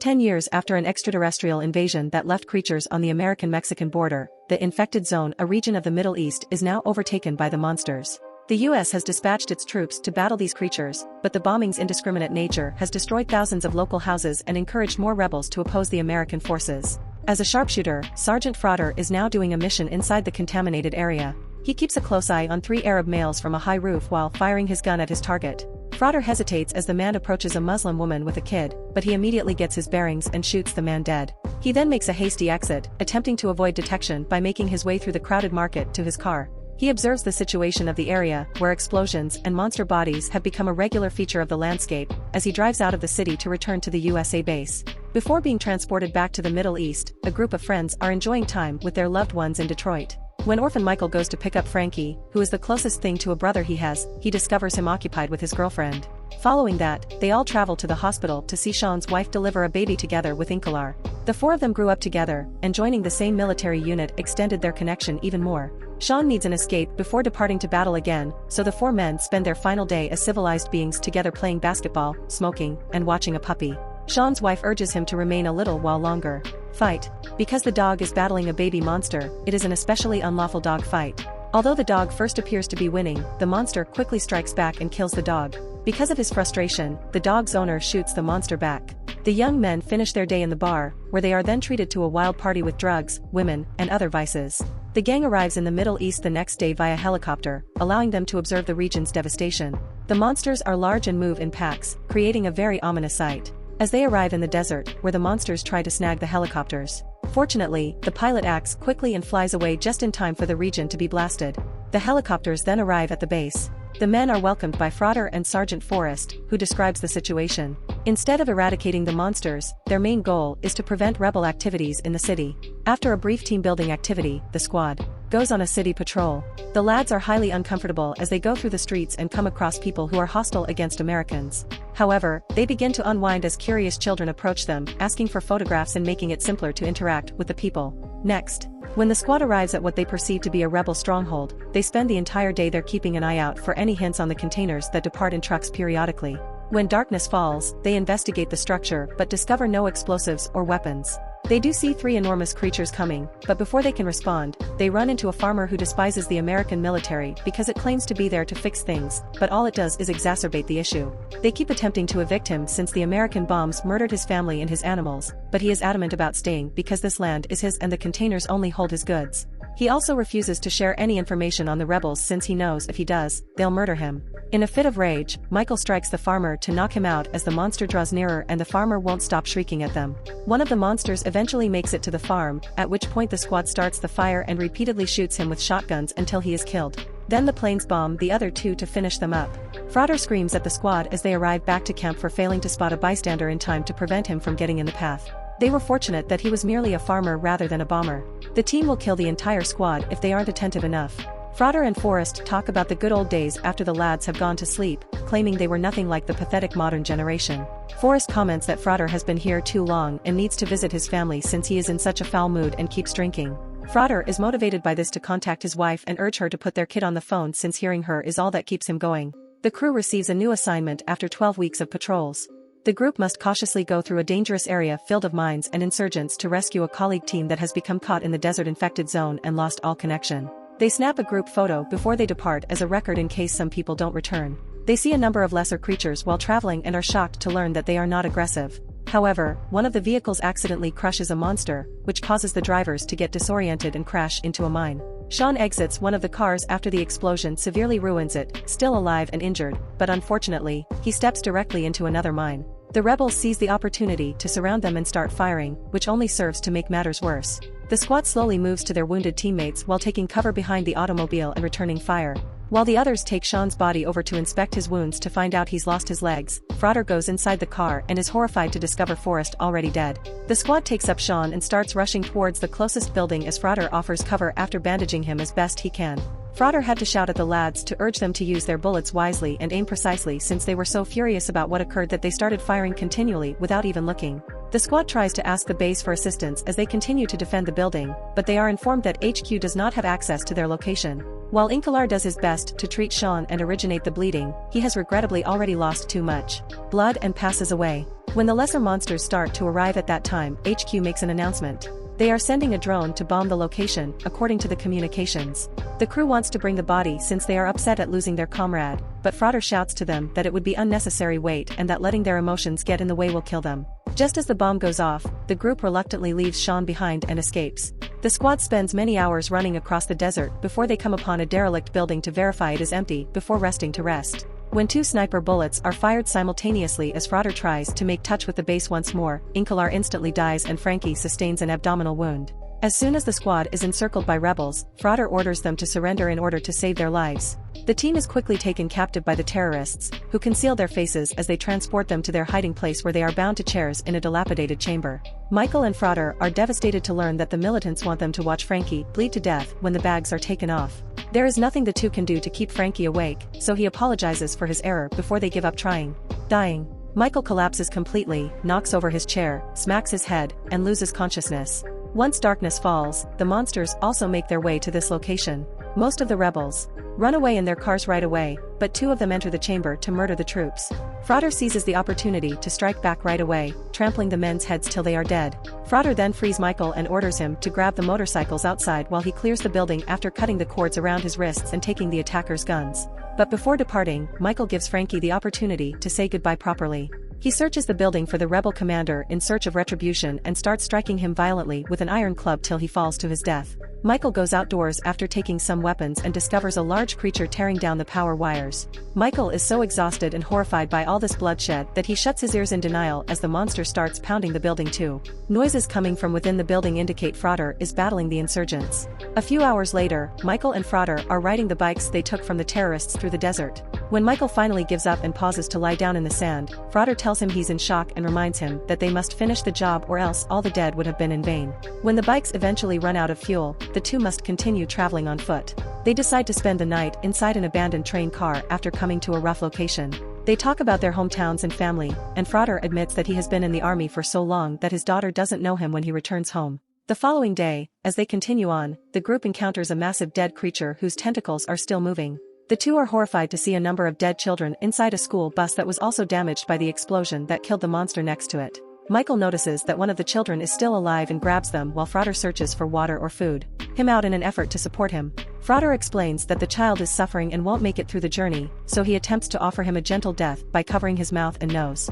10 years after an extraterrestrial invasion that left creatures on the American-Mexican border, the infected zone, a region of the Middle East, is now overtaken by the monsters. The US has dispatched its troops to battle these creatures, but the bombing's indiscriminate nature has destroyed thousands of local houses and encouraged more rebels to oppose the American forces. As a sharpshooter, Sergeant Frauder is now doing a mission inside the contaminated area. He keeps a close eye on 3 Arab males from a high roof while firing his gun at his target. Frauder hesitates as the man approaches a Muslim woman with a kid, but he immediately gets his bearings and shoots the man dead. He then makes a hasty exit, attempting to avoid detection by making his way through the crowded market to his car. He observes the situation of the area, where explosions and monster bodies have become a regular feature of the landscape, as he drives out of the city to return to the USA base. Before being transported back to the Middle East, a group of friends are enjoying time with their loved ones in Detroit. When orphan Michael goes to pick up Frankie, who is the closest thing to a brother he has, he discovers him occupied with his girlfriend. Following that, they all travel to the hospital to see Sean's wife deliver a baby together with Inkalar. The 4 of them grew up together, and joining the same military unit extended their connection even more. Sean needs an escape before departing to battle again, so the 4 men spend their final day as civilized beings together playing basketball, smoking, and watching a puppy. Sean's wife urges him to remain a little while longer. Fight. Because the dog is battling a baby monster, it is an especially unlawful dog fight. Although the dog first appears to be winning, the monster quickly strikes back and kills the dog. Because of his frustration, the dog's owner shoots the monster back. The young men finish their day in the bar, where they are then treated to a wild party with drugs, women, and other vices. The gang arrives in the Middle East the next day via helicopter, allowing them to observe the region's devastation. The monsters are large and move in packs, creating a very ominous sight. As they arrive in the desert, where the monsters try to snag the helicopters. Fortunately, the pilot acts quickly and flies away just in time for the region to be blasted. The helicopters then arrive at the base. The men are welcomed by Frauder and Sergeant Forrest, who describes the situation. Instead of eradicating the monsters, their main goal is to prevent rebel activities in the city. After a brief team-building activity, the squad goes on a city patrol. The lads are highly uncomfortable as they go through the streets and come across people who are hostile against Americans. However, they begin to unwind as curious children approach them, asking for photographs and making it simpler to interact with the people. Next, when the squad arrives at what they perceive to be a rebel stronghold, they spend the entire day there keeping an eye out for any hints on the containers that depart in trucks periodically. When darkness falls, they investigate the structure but discover no explosives or weapons. They do see 3 enormous creatures coming, but before they can respond, they run into a farmer who despises the American military because it claims to be there to fix things, but all it does is exacerbate the issue. They keep attempting to evict him since the American bombs murdered his family and his animals, but he is adamant about staying because this land is his and the containers only hold his goods. He also refuses to share any information on the rebels since he knows if he does, they'll murder him. In a fit of rage, Michael strikes the farmer to knock him out as the monster draws nearer and the farmer won't stop shrieking at them. One of the monsters eventually makes it to the farm, at which point the squad starts the fire and repeatedly shoots him with shotguns until he is killed. Then the planes bomb the other 2 to finish them up. Frauder screams at the squad as they arrive back to camp for failing to spot a bystander in time to prevent him from getting in the path. They were fortunate that he was merely a farmer rather than a bomber. The team will kill the entire squad if they aren't attentive enough. Frauder and Forrest talk about the good old days after the lads have gone to sleep, claiming they were nothing like the pathetic modern generation. Forrest comments that Frauder has been here too long and needs to visit his family since he is in such a foul mood and keeps drinking. Frauder is motivated by this to contact his wife and urge her to put their kid on the phone since hearing her is all that keeps him going. The crew receives a new assignment after 12 weeks of patrols. The group must cautiously go through a dangerous area filled of mines and insurgents to rescue a colleague team that has become caught in the desert-infected zone and lost all connection. They snap a group photo before they depart as a record in case some people don't return. They see a number of lesser creatures while traveling and are shocked to learn that they are not aggressive. However, one of the vehicles accidentally crushes a monster, which causes the drivers to get disoriented and crash into a mine. Sean exits one of the cars after the explosion severely ruins it, still alive and injured, but unfortunately, he steps directly into another mine. The rebels seize the opportunity to surround them and start firing, which only serves to make matters worse. The squad slowly moves to their wounded teammates while taking cover behind the automobile and returning fire. While the others take Sean's body over to inspect his wounds to find out he's lost his legs, Frauder goes inside the car and is horrified to discover Forrest already dead. The squad takes up Sean and starts rushing towards the closest building as Frauder offers cover after bandaging him as best he can. Frauder had to shout at the lads to urge them to use their bullets wisely and aim precisely since they were so furious about what occurred that they started firing continually without even looking. The squad tries to ask the base for assistance as they continue to defend the building, but they are informed that HQ does not have access to their location. While Inkalar does his best to treat Sean and originate the bleeding, he has regrettably already lost too much blood and passes away. When the lesser monsters start to arrive at that time, HQ makes an announcement. They are sending a drone to bomb the location, according to the communications. The crew wants to bring the body since they are upset at losing their comrade, but Frauder shouts to them that it would be unnecessary weight and that letting their emotions get in the way will kill them. Just as the bomb goes off, the group reluctantly leaves Sean behind and escapes. The squad spends many hours running across the desert before they come upon a derelict building to verify it is empty before resting to rest. When 2 sniper bullets are fired simultaneously as Frauder tries to make touch with the base once more, Inkalar instantly dies and Frankie sustains an abdominal wound. As soon as the squad is encircled by rebels, Frauder orders them to surrender in order to save their lives. The team is quickly taken captive by the terrorists, who conceal their faces as they transport them to their hiding place where they are bound to chairs in a dilapidated chamber. Michael and Frauder are devastated to learn that the militants want them to watch Frankie bleed to death when the bags are taken off. There is nothing the two can do to keep Frankie awake, so he apologizes for his error before they give up trying. Dying, Michael collapses completely, knocks over his chair, smacks his head, and loses consciousness. Once darkness falls, the monsters also make their way to this location. Most of the rebels run away in their cars right away, but 2 of them enter the chamber to murder the troops. Frauder seizes the opportunity to strike back right away, trampling the men's heads till they are dead. Frauder then frees Michael and orders him to grab the motorcycles outside while he clears the building after cutting the cords around his wrists and taking the attackers' guns. But before departing, Michael gives Frankie the opportunity to say goodbye properly. He searches the building for the rebel commander in search of retribution and starts striking him violently with an iron club till he falls to his death. Michael goes outdoors after taking some weapons and discovers a large creature tearing down the power wires. Michael is so exhausted and horrified by all this bloodshed that he shuts his ears in denial as the monster starts pounding the building too. Noises coming from within the building indicate Frauder is battling the insurgents. A few hours later, Michael and Frauder are riding the bikes they took from the terrorists through the desert. When Michael finally gives up and pauses to lie down in the sand, Frauder tells him he's in shock and reminds him that they must finish the job or else all the dead would have been in vain. When the bikes eventually run out of fuel, the two must continue traveling on foot. They decide to spend the night inside an abandoned train car after coming to a rough location. They talk about their hometowns and family, and Frauder admits that he has been in the army for so long that his daughter doesn't know him when he returns home. The following day, as they continue on, the group encounters a massive dead creature whose tentacles are still moving. The two are horrified to see a number of dead children inside a school bus that was also damaged by the explosion that killed the monster next to it. Michael notices that one of the children is still alive and grabs them while Frauder searches for water or food. Him out in an effort to support him. Frauder explains that the child is suffering and won't make it through the journey, so he attempts to offer him a gentle death by covering his mouth and nose.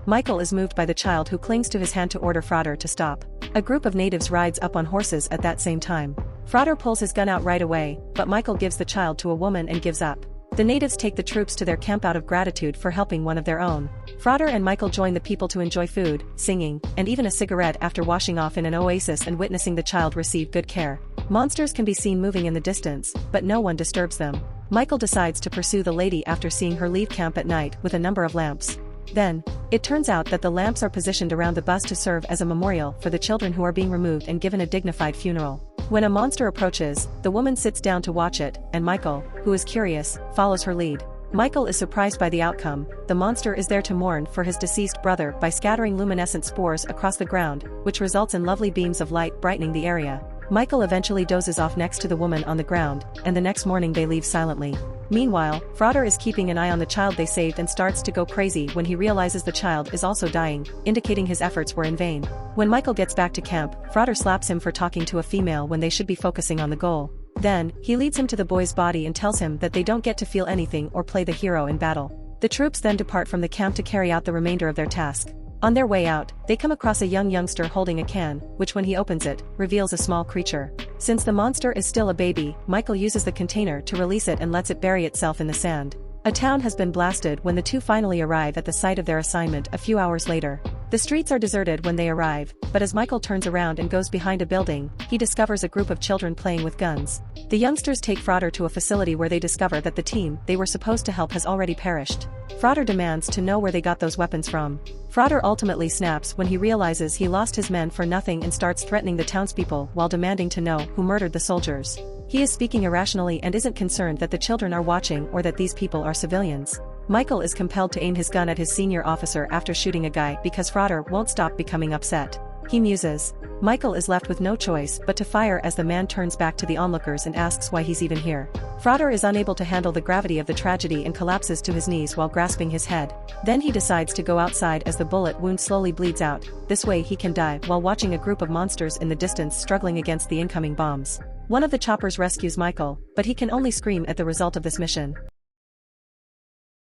Michael is moved by the child who clings to his hand to order Frauder to stop. A group of natives rides up on horses at that same time. Frauder pulls his gun out right away, but Michael gives the child to a woman and gives up. The natives take the troops to their camp out of gratitude for helping one of their own. Frauder and Michael join the people to enjoy food, singing, and even a cigarette after washing off in an oasis and witnessing the child receive good care. Monsters can be seen moving in the distance, but no one disturbs them. Michael decides to pursue the lady after seeing her leave camp at night with a number of lamps. Then, it turns out that the lamps are positioned around the bus to serve as a memorial for the children who are being removed and given a dignified funeral. When a monster approaches, the woman sits down to watch it, and Michael, who is curious, follows her lead. Michael is surprised by the outcome. The monster is there to mourn for his deceased brother by scattering luminescent spores across the ground, which results in lovely beams of light brightening the area. Michael eventually dozes off next to the woman on the ground, and the next morning they leave silently. Meanwhile, Frauder is keeping an eye on the child they saved and starts to go crazy when he realizes the child is also dying, indicating his efforts were in vain. When Michael gets back to camp, Frauder slaps him for talking to a female when they should be focusing on the goal. Then, he leads him to the boy's body and tells him that they don't get to feel anything or play the hero in battle. The troops then depart from the camp to carry out the remainder of their task. On their way out, they come across a youngster holding a can, which when he opens it, reveals a small creature. Since the monster is still a baby, Michael uses the container to release it and lets it bury itself in the sand. A town has been blasted when the two finally arrive at the site of their assignment a few hours later. The streets are deserted when they arrive, but as Michael turns around and goes behind a building, he discovers a group of children playing with guns. The youngsters take Frauder to a facility where they discover that the team they were supposed to help has already perished. Frauder demands to know where they got those weapons from. Frauder ultimately snaps when he realizes he lost his men for nothing and starts threatening the townspeople while demanding to know who murdered the soldiers. He is speaking irrationally and isn't concerned that the children are watching or that these people are civilians. Michael is compelled to aim his gun at his senior officer after shooting a guy because Frauder won't stop becoming upset. He muses. Michael is left with no choice but to fire as the man turns back to the onlookers and asks why he's even here. Frater is unable to handle the gravity of the tragedy and collapses to his knees while grasping his head. Then he decides to go outside as the bullet wound slowly bleeds out. This way he can die while watching a group of monsters in the distance struggling against the incoming bombs. One of the choppers rescues Michael, but he can only scream at the result of this mission.